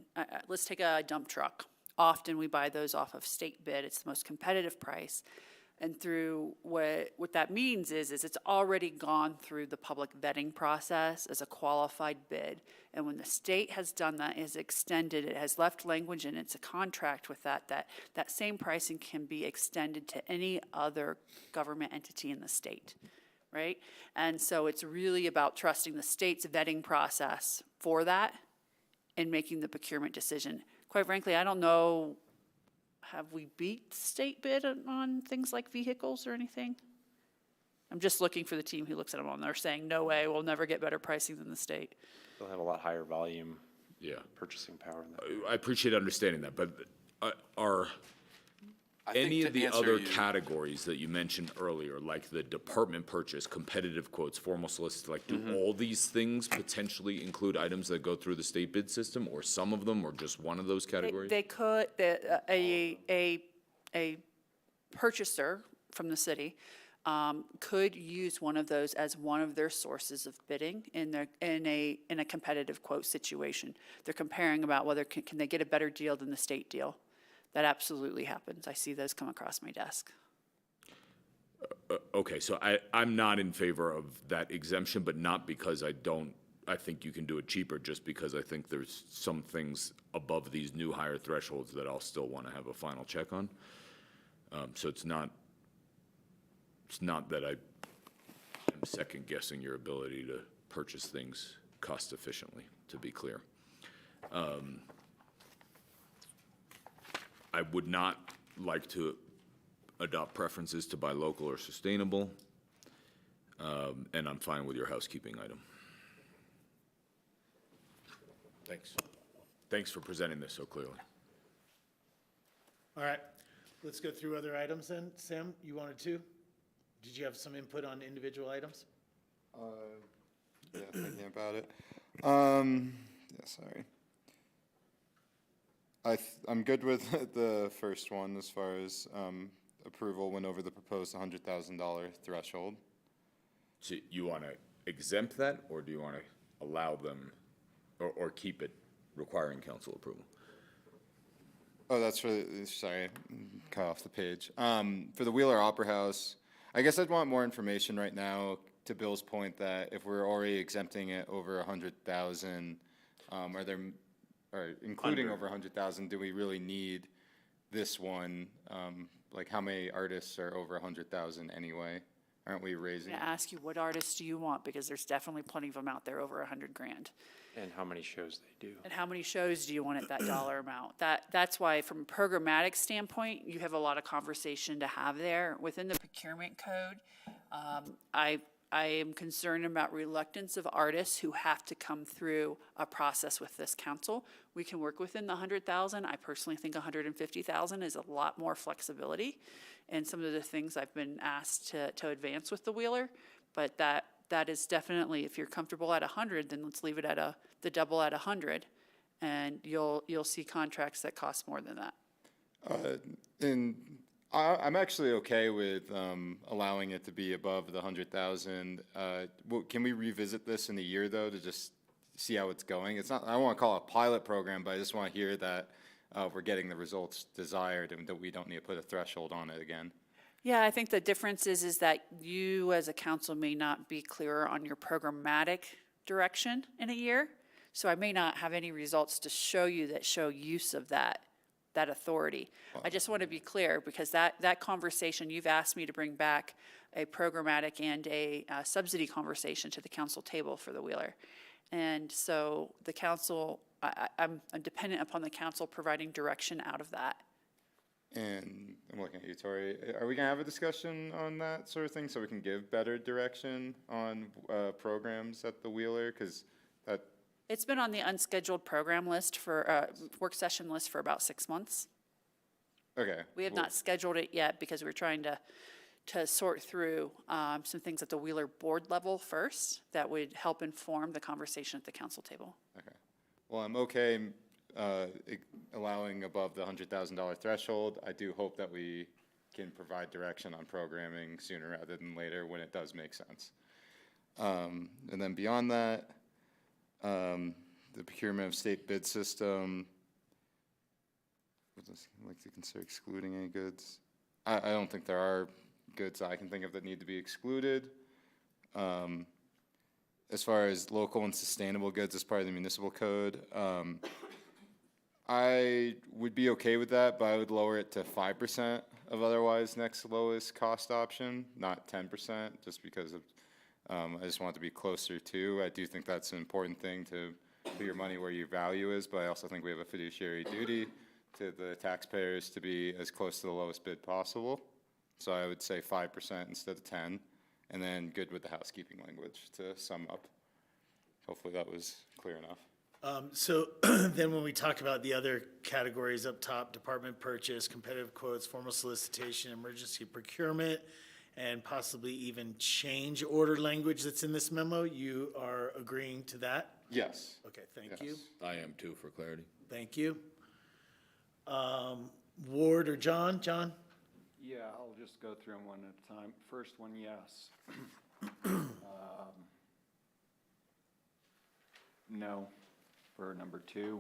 let's take a dump truck. Often we buy those off of state bid. It's the most competitive price. And through what that means is it's already gone through the public vetting process as a qualified bid. And when the state has done that, is extended, it has left language and it's a contract with that same pricing can be extended to any other government entity in the state, right? And so it's really about trusting the state's vetting process for that and making the procurement decision. Quite frankly, I don't know, have we beat state bid on things like vehicles or anything? I'm just looking for the team who looks at them and they're saying, no way, we'll never get better pricing than the state. They'll have a lot higher volume Yeah, purchasing power than that. I appreciate understanding that, but are I think any to of the answer other you- categories that you mentioned earlier, like the department purchase, competitive quotes, formal solicits, like do all these things potentially include items that go through the state bid system, or some of them, or just one of those categories? They could, a purchaser from the city could use one of those as one of their sources of bidding in a competitive quote situation. They're comparing about whether can they get a better deal than the state deal. That absolutely happens. I see those come across my desk. Okay, so I'm not in favor of that exemption, but not because I think you can do it cheaper, just because I think there's some things above these new higher thresholds that I'll still want to have a final check on. So it's not that I am second guessing your ability to purchase things cost efficiently, to be clear. I would not like to adopt preferences to buy local or sustainable, and I'm fine with your housekeeping item. Thanks. Thanks for presenting this so clearly. All right, let's go through other items then. Sam, you wanted to? Did you have some input on individual items? Yeah, thinking about it. Yeah, sorry. I'm good with the first one as far as approval went over the proposed $100,000 threshold. So you want to exempt that, or do you want to allow them, or keep it requiring council approval? Oh, that's really, sorry, cut off the page. For the Wheeler Opera House, I guess I'd want more information right now, to Bill's point that if we're already exempting it over 100,000, or including over 100,000, do we really need this one? Like how many artists are over 100,000 anyway? Aren't we raising? I'm gonna ask you, what artists do you want? Because there's definitely plenty of them out there over $100,000. And how many shows they do. And how many shows do you want at that dollar amount? That's why, from a programmatic standpoint, you have a lot of conversation to have there. Within the procurement code, I am concerned about reluctance of artists who have to come through a process with this council. We can work within the 100,000. I personally think 150,000 is a lot more flexibility in some of the things I've been asked to advance with the Wheeler. But that is definitely, if you're comfortable at 100, then let's leave it at the double at 100, and you'll see contracts that cost more than that. And I'm actually okay with allowing it to be above the 100,000. Can we revisit this in a year though, to just see how it's going? It's not, I don't want to call it a pilot program, but I just want to hear that we're getting the results desired and that we don't need to put a threshold on it again. Yeah, I think the difference is that you as a council may not be clearer on your programmatic direction in a year. So I may not have any results to show you that show use of that authority. I just want to be clear, because that conversation, you've asked me to bring back a programmatic and a subsidy conversation to the council table for the Wheeler. And so the council, I'm dependent upon the council providing direction out of that. And I'm looking at you, Tori. Are we gonna have a discussion on that sort of thing so we can give better direction on programs at the Wheeler? Because that. It's been on the unscheduled program list for, work session list for about 6 months. Okay. We have not scheduled it yet because we're trying to sort through some things at the Wheeler board level first that would help inform the conversation at the council table. Okay. Well, I'm okay allowing above the $100,000 threshold. I do hope that we can provide direction on programming sooner rather than later when it does make sense. And then beyond that, the procurement of state bid system, would this like to consider excluding any goods? I don't think there are goods I can think of that need to be excluded. As far as local and sustainable goods as part of the municipal code, I would be okay with that, but I would lower it to 5% of otherwise next lowest cost option, not 10%, just because of, I just want it to be closer to. I do think that's an important thing to put your money where your value is, but I also think we have a fiduciary duty to the taxpayers to be as close to the lowest bid possible. So I would say 5% instead of 10, and then good with the housekeeping language to sum up. Hopefully that was clear enough. So then when we talk about the other categories up top, department purchase, competitive quotes, formal solicitation, emergency procurement, and possibly even change order language that's in this memo, you are agreeing to that? Yes. Okay, thank you. I am too, for clarity. Thank you. Ward or John? John? Yeah, I'll just go through them one at a time. First one, yes. No for number 2.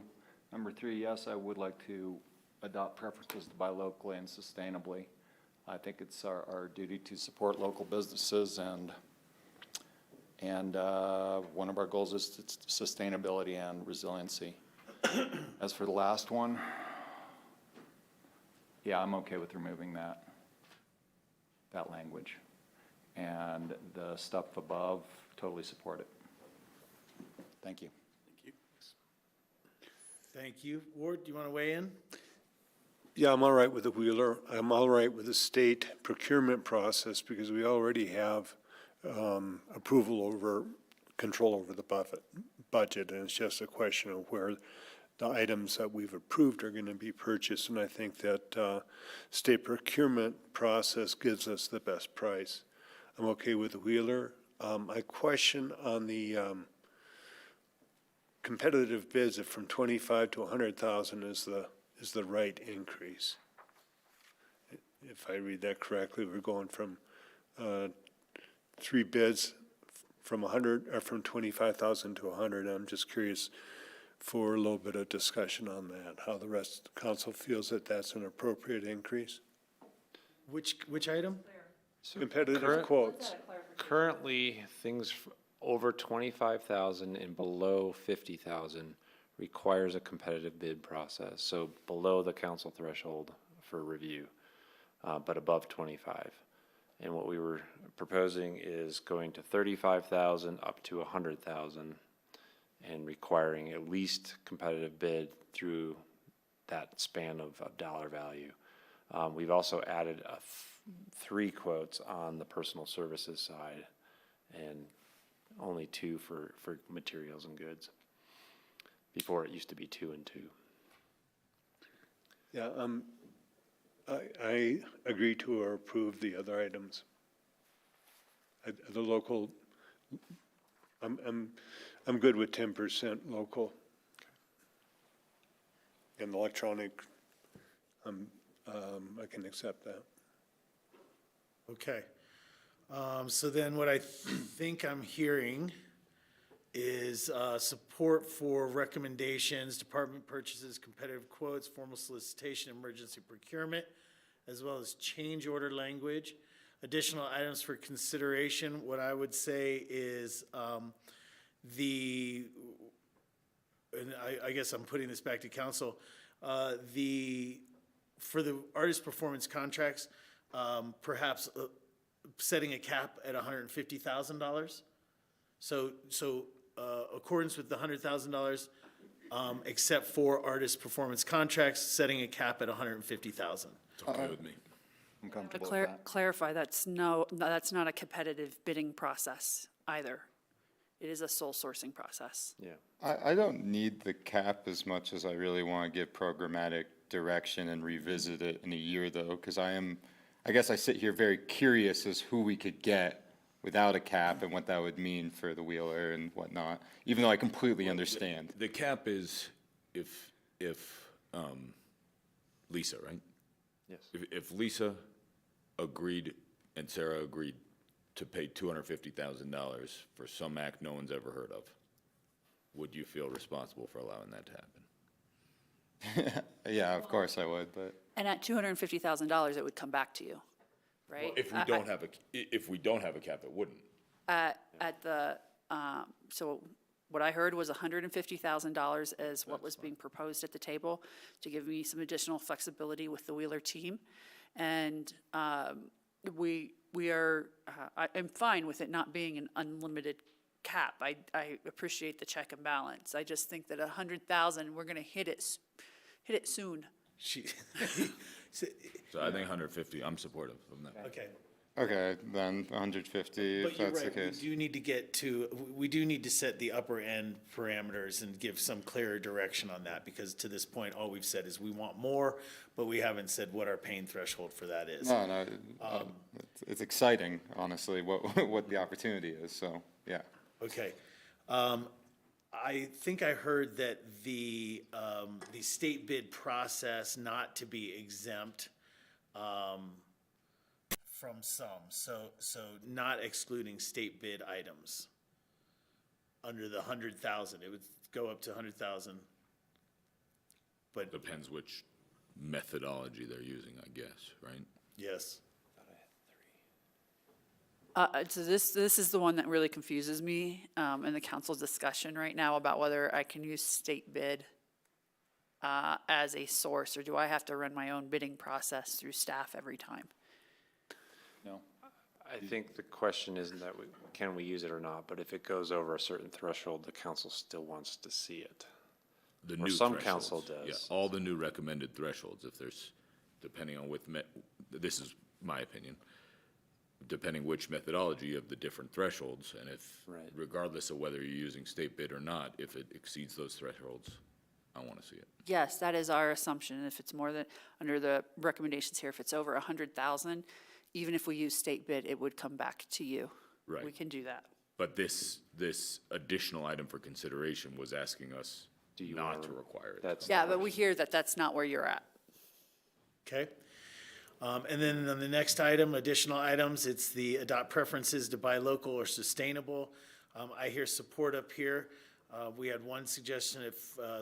Number 3, yes, I would like to adopt preferences to buy locally and sustainably. I think it's our duty to support local businesses, and one of our goals is sustainability and resiliency. As for the last one, yeah, I'm okay with removing that language. And the stuff above, totally support it. Thank you. Thank you. Ward, do you want to weigh in? Yeah, I'm all right with the Wheeler. I'm all right with the state procurement process because we already have control over the budget, and it's just a question of where the items that we've approved are going to be purchased, and I think that state procurement process gives us the best price. I'm okay with the Wheeler. I question on the competitive bids if from 25 to 100,000 is the right increase. If I read that correctly, we're going from 3 bids from 100 or from 25,000 to 100. I'm just curious for a little bit of discussion on that, how the rest of the council feels that that's an appropriate increase. Which item? Competitive quotes. Currently, things over 25,000 and below 50,000 requires a competitive bid process, so below the council threshold for review, but above 25. And what we were proposing is going to 35,000 up to 100,000 and requiring at least competitive bid through that span of dollar value. We've also added 3 quotes on the personal services side and only 2 for materials and goods. Before it used to be 2 and 2. Yeah, I agree to or approve the other items. The local, I'm good with 10% local. And electronic, I can accept that. Okay. So then what I think I'm hearing is support for recommendations, department purchases, competitive quotes, formal solicitation, emergency procurement, as well as change order language. Additional items for consideration, what I would say is and I guess I'm putting this back to council, for the artist performance contracts, perhaps setting a cap at $150,000. So accordance with the $100,000, except for artist performance contracts, setting a cap at $150,000. It's okay with me. I'm To comfortable with that. clarify, that's not a competitive bidding process either. It is a sole sourcing process. Yeah. I don't need the cap as much as I really want to give programmatic direction and revisit it in a year, though, because I guess I sit here very curious as who we could get without a cap and what that would mean for the Wheeler and whatnot, even though I completely understand. The cap is if Lisa, right? Yes. If Lisa agreed and Sarah agreed to pay $250,000 for some act no one's ever heard of, would you feel responsible for allowing that to happen? Yeah, of course I would, but. And at $250,000, it would come back to you, right? If we don't have a cap, it wouldn't. At the, so what I heard was $150,000 as what was being proposed at the table to give me some additional flexibility with the Wheeler team. And we are, I'm fine with it not being an unlimited cap. I appreciate the check and balance. I just think that 100,000, we're gonna hit it soon. So I think 150, I'm supportive of that. Okay. Okay, then 150, But if you're that's the right, case. we do need to set the upper end parameters and give some clearer direction on that, because to this point, all we've said is we want more, but we haven't said what our pain threshold for that is. No, it's exciting, honestly, what the opportunity is, so, yeah. Okay. I think I heard that the state bid process not to be exempt, from some, so not excluding state bid items under the 100,000, it would go up to 100,000. But, Depends which methodology they're using, I guess, right? yes, So this is the one that really confuses me in the council's discussion right now about whether I can use state bid as a source, or do I have to run my own bidding process through staff every time? No. I think the question isn't that can we use it or not, but if it goes over a certain threshold, the council still wants to see it. The Or new some thresholds. council Yeah, does. all the new recommended thresholds, if there's, depending on this is my opinion, depending which methodology of the different thresholds, and if, Right. regardless of whether you're using state bid or not, if it exceeds those thresholds, I want to see it. Yes, that is our assumption. If it's more than, under the recommendations here, if it's over 100,000, even if we use state bid, it would come back to you. Right. We can do that. But this additional item for consideration was asking us you not wanna- to require it. that's- Yeah, but we hear that that's not where you're at. okay. And then on the next item, additional items, it's the adopt preferences to buy local or sustainable. I hear support up here. We had one suggestion of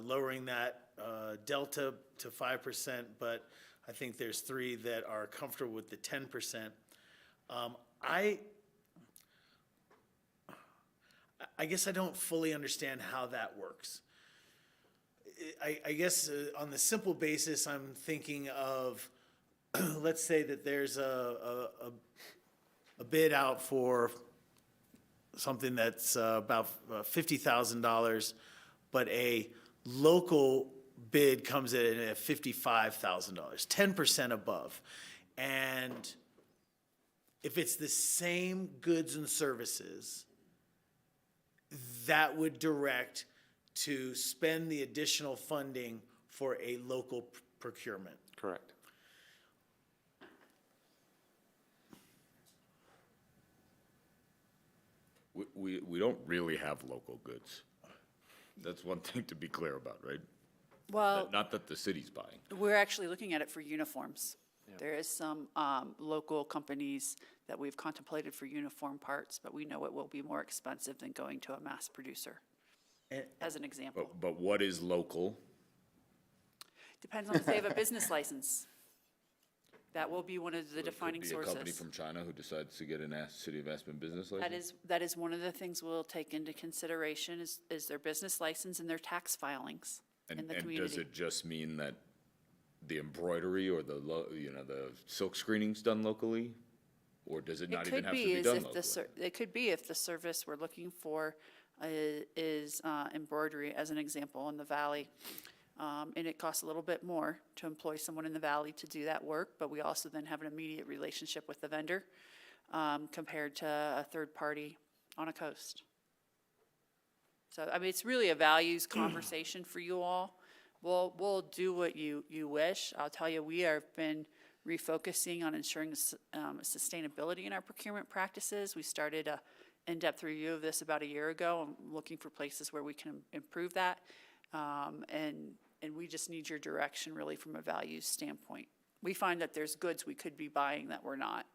lowering that delta to 5%, but I think there's three that are comfortable with the 10%. I guess I don't fully understand how that works. I guess on the simple basis, I'm thinking of, let's say that there's a bid out for something that's about $50,000, but a local bid comes in at $55,000, 10% above. And if it's the same goods and services, that would direct to spend the additional funding for a local procurement. Correct. We don't really have local goods. That's one thing to be clear about, right? Well, Not that the city's buying. we're actually looking at it for uniforms. There is some local companies that we've contemplated for uniform parts, but we know it will be more expensive than going to a mass producer, as an example. But what is local? Depends on if they have a business license. That will be one of the defining Could be a company sources. from China who decides to get a City of Aspen business license? That is one of the things we'll take into consideration is their business license and their tax filings in the And does community. it just mean that the embroidery or the silk screening's done locally? Or does it not even have to be done locally? It could be if the service we're looking for is embroidery, as an example, in the valley. And it costs a little bit more to employ someone in the valley to do that work, but we also then have an immediate relationship with the vendor compared to a third party on a coast. So, I mean, it's really a values conversation for you all. We'll do what you wish. I'll tell you, we have been refocusing on ensuring sustainability in our procurement practices. We started a in-depth review of this about a year ago. I'm looking for places where we can improve that. And we just need your direction really from a values standpoint. We find that there's goods we could be buying that we're not.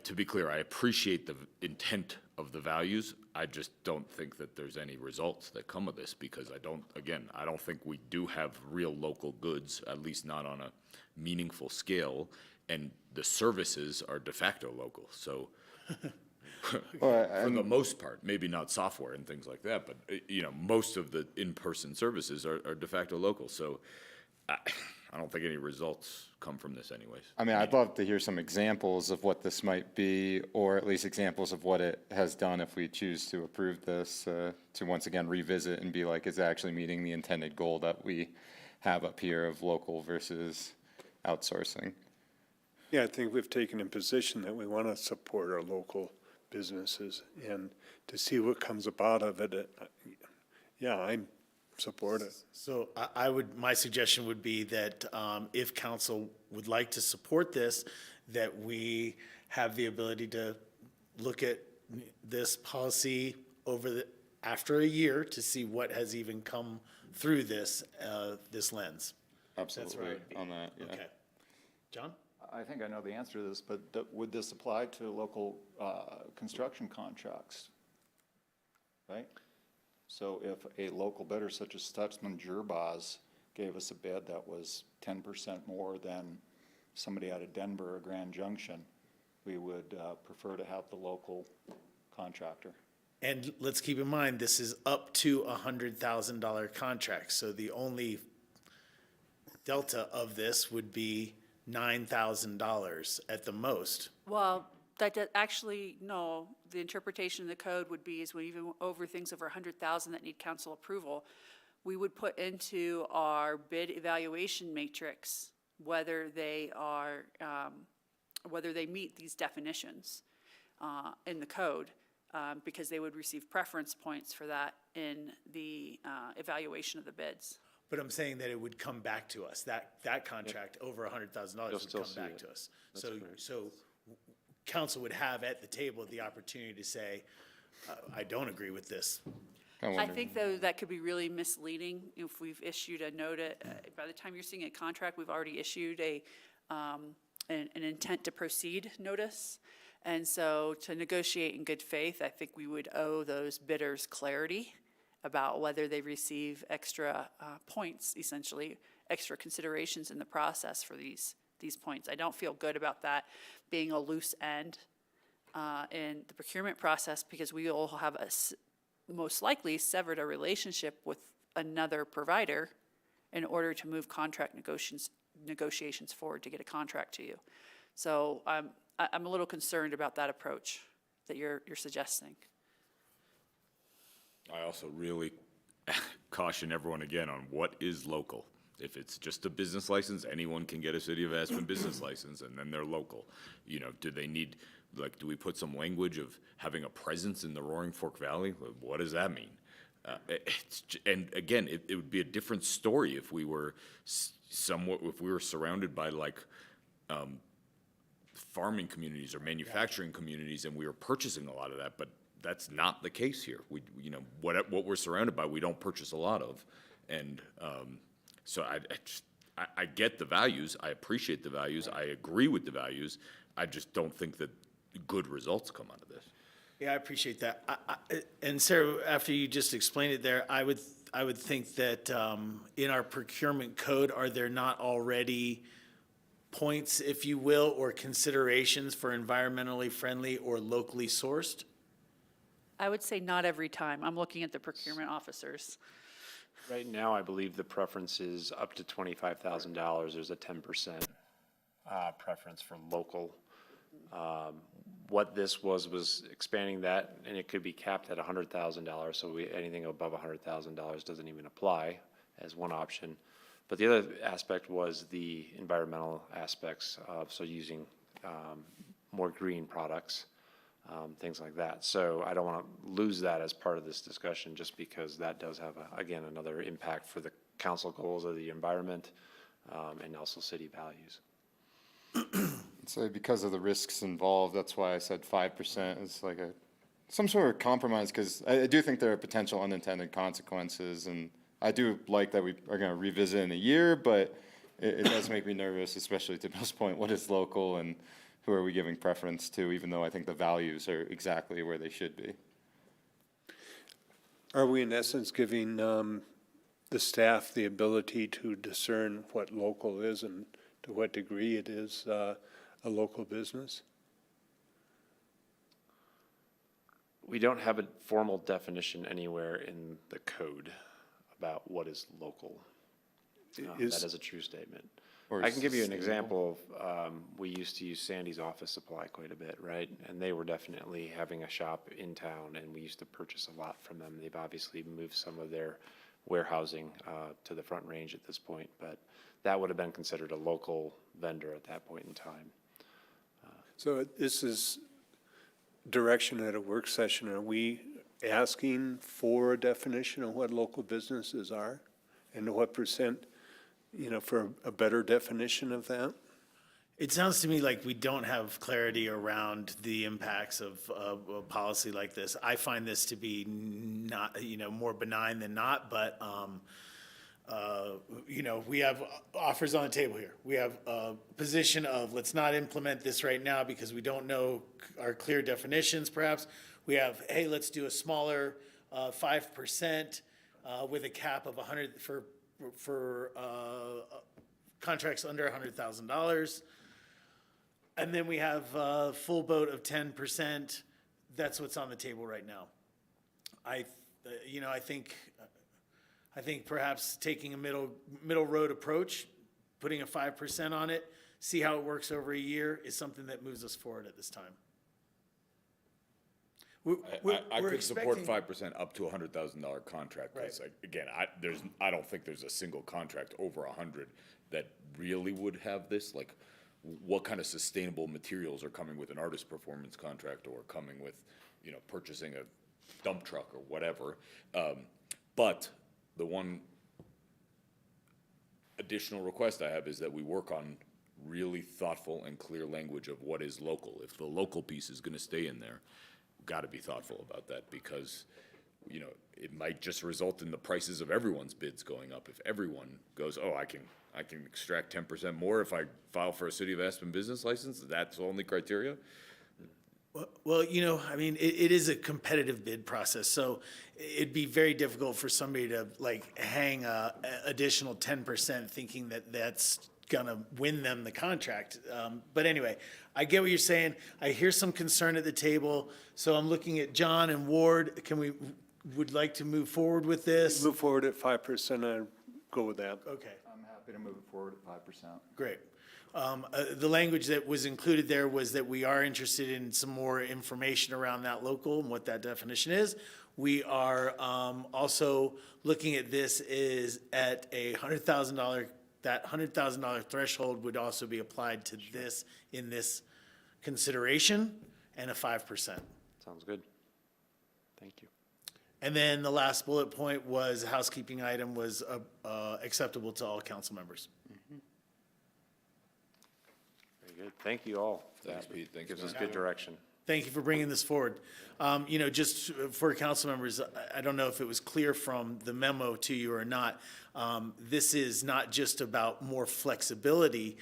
To be clear, I appreciate the intent of the values. I just don't think that there's any results that come of this because I don't think we do have real local goods, at least not on a meaningful scale, and the services are de facto local, so. For the most part, maybe not software and things like that, but, most of the in-person services are de facto local, so I don't think any results come from this anyways. I mean, I'd love to hear some examples of what this might be, or at least examples of what it has done if we choose to approve this, to once again revisit and be like, is it actually meeting the intended goal that we have up here of local versus outsourcing? Yeah, I think we've taken a position that we want to support our local businesses, and to see what comes about of it, yeah, I support it. So my suggestion would be that if council would like to support this, that we have the ability to look at this policy after a year to see what has even come through this lens. Absolutely, would be. on that, yeah. Okay. John? I think I know the answer to this, but would this apply to local construction contracts? Right? So if a local bidder such as Stutzman Gerbaz gave us a bid that was 10% more than somebody out of Denver or Grand Junction, we would prefer to have the local contractor. And let's keep in mind, this is up to $100,000 contract, so the only delta of this would be $9,000 at the most. Well, no, the interpretation of the code would be is when even over things over 100,000 that need council approval, we would put into our bid evaluation matrix whether they meet these definitions in the code, because they would receive preference points for that in the evaluation of the bids. But I'm saying that it would come back to us, that contract over $100,000 would still come see back it. to us. So council would have at the table the opportunity to say, I don't agree with this. I think, though, that could be really misleading if we've issued a by the time you're seeing a contract, we've already issued an intent to proceed notice. And so to negotiate in good faith, I think we would owe those bidders clarity about whether they receive extra points, essentially, extra considerations in the process for these points. I don't feel good about that being a loose end in the procurement process, because we all have most likely severed a relationship with another provider in order to move contract negotiations forward to get a contract to you. So I'm a little concerned about that approach that you're suggesting. I also really caution everyone again on what is local. If it's just a business license, anyone can get a City of Aspen business license, and then they're local. Do they need, do we put some language of having a presence in the Roaring Fork Valley? What does that mean? And again, it would be a different story if we were surrounded by farming communities or manufacturing communities, and we were purchasing a lot of that, but that's not the case here. What we're surrounded by, we don't purchase a lot of, and so I get the values, I appreciate the values, I agree with the values, I just don't think that good results come out of this. Yeah, I appreciate that. And Sarah, after you just explained it there, I would think that in our procurement code, are there not already points, if you will, or considerations for environmentally friendly or locally sourced? I would say not every time. I'm looking at the procurement officers. Right now, I believe the preference is up to $25,000. There's a 10% preference for local. What this was expanding that, and it could be capped at $100,000, so anything above $100,000 doesn't even apply as one option. But the other aspect was the environmental aspects of, so using more green products, things like that. So I don't want to lose that as part of this discussion, just because that does have, again, another impact for the council goals of the environment and also city values. So because of the risks involved, that's why I said 5% is like some sort of compromise, because I do think there are potential unintended consequences, and I do like that we are going to revisit in a year, but it does make me nervous, especially to Bill's point, what is local and who are we giving preference to, even though I think the values are exactly where they should be. Are we in essence giving the staff the ability to discern what local is and to what degree it is a local business? We don't have a formal definition anywhere in the code about what is local. That is a true statement. Or I can give you an sustainable. example of, we used to use Sandy's Office Supply quite a bit, right? And they were definitely having a shop in town, and we used to purchase a lot from them. They've obviously moved some of their warehousing to the Front Range at this point, but that would have been considered a local vendor at that point in time. So this is direction at a work session. Are we asking for a definition of what local businesses are? And what percent, for a better definition of that? It sounds to me like we don't have clarity around the impacts of a policy like this. I find this to be not, more benign than not, but, we have offers on the table here. We have a position of let's not implement this right now because we don't know our clear definitions perhaps. We have, hey, let's do a smaller 5% with a cap of 100 for contracts under $100,000. And then we have a full boat of 10%. That's what's on the table right now. I think perhaps taking a middle road approach, putting a 5% on it, see how it works over a year is something that moves us forward at this time. I We're could support expecting- 5% up to $100,000 contract. 'Cause, Right. again, I don't think there's a single contract over 100 that really would have this. Like, what kind of sustainable materials are coming with an artist performance contract or coming with, purchasing a dump truck or whatever. But the one additional request I have is that we work on really thoughtful and clear language of what is local. If the local piece is gonna stay in there, we've gotta be thoughtful about that because, it might just result in the prices of everyone's bids going up. If everyone goes, oh, I can extract 10% more if I file for a City of Aspen business license, that's the only criteria. Well, it is a competitive bid process, so it'd be very difficult for somebody to hang a additional 10% thinking that that's gonna win them the contract. But anyway, I get what you're saying. I hear some concern at the table, so I'm looking at John and Ward. Would like to move forward with this? Move forward at 5%, I'd go with that. Okay. I'm happy to move it forward at 5%. Great. The language that was included there was that we are interested in some more information around that local and what that definition is. We are also looking at this is at a $100,000, that $100,000 threshold would also be applied to this in this consideration and a 5%. Sounds good. Thank you. And then the last bullet point was a housekeeping item was acceptable to all council members. Very good. Thank you all. Thanks, Pete. Thanks, Gives us man. good direction. Thank you for bringing this forward. Just for council members, I don't know if it was clear from the memo to you or not. This is not just about more flexibility.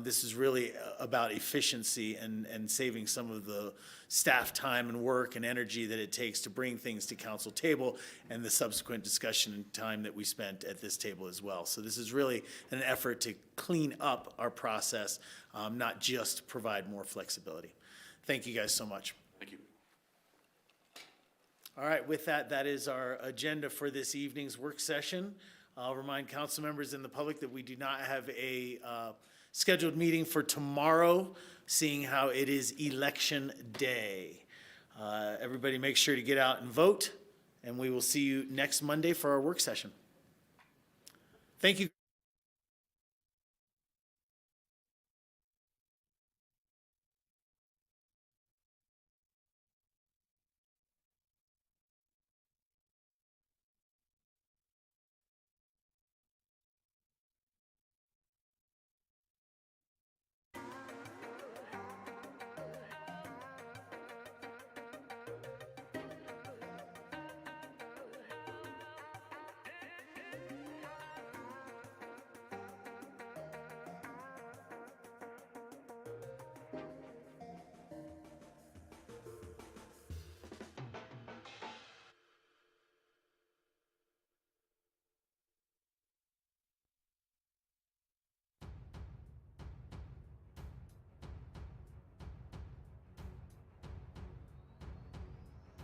This is really about efficiency and saving some of the staff time and work and energy that it takes to bring things to council table and the subsequent discussion and time that we spent at this table as well. So this is really an effort to clean up our process, not just provide more flexibility. Thank you guys so much. Thank you. All right, with that, that is our agenda for this evening's work session. I'll remind council members and the public that we do not have a scheduled meeting for tomorrow, seeing how it is election day. Everybody make sure to get out and vote, and we will see you next Monday for our work session. Thank you.